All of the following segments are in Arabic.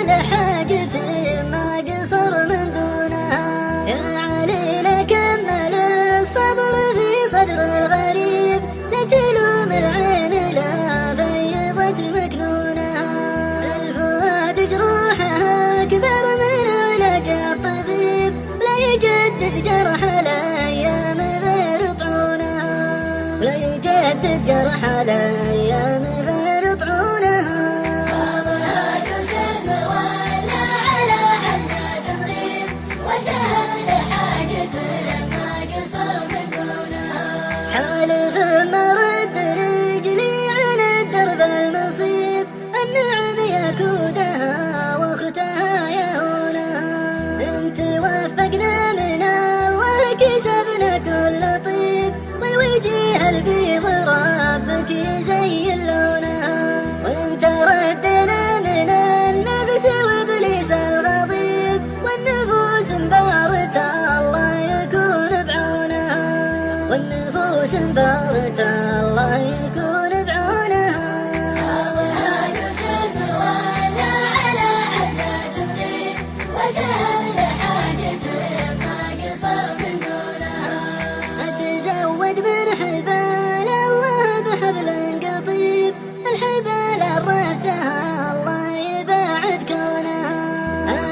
لحاجة ما قصر من دونها. يا عليل كمل الصبر في صدر الغريب، لا تلوم العين لا فيضت مكنونها. الفؤاد جروحها أكثر من علاج الطبيب، لا يجدد جرح الأيام غير طعونها، لا يجدد جرح الأيام غير طعونها. بعضها جسم ولا على حزة تمغيب، وذهب لحاجة ما قصر من دونها. حالف مرد رجلي على الدرب المصيب، النعم يكودها واختها يهونها. انت وفقنا من الله كسبنا كل طيب، والوجه البيض ربك يزين لونها. وانت ردنا من النفس وابليس الغضيب، والنفوس مبارة الله يكون بعونها، والنفوس مبارة الله يكون بعونها. بعضها جسم ولا على حزة تمغيب، وذهب لحاجة ما قصر من دونها. أتزود من حبال الله بحبل قطيب، الحبال الرثها الله يباعد كونها.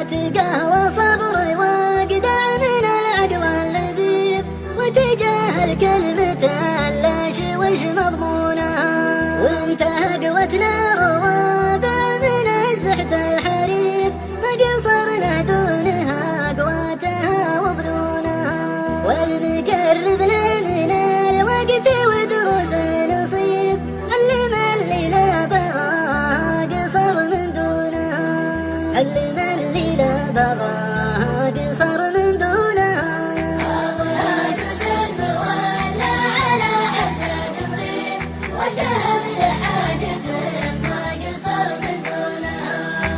أتقهوى صبري واقدع من العدوى اللبيب، وتجاهل كلمة لا وش مضمونها. وانت قوتنا روابع من الزحت الحريب، ما قصرنا دونها قواتها وظنونها. والمجرب لمن الوقت ودروس نصيب، علم اللي لا بغى قصر من دونها، علم اللي لا بغى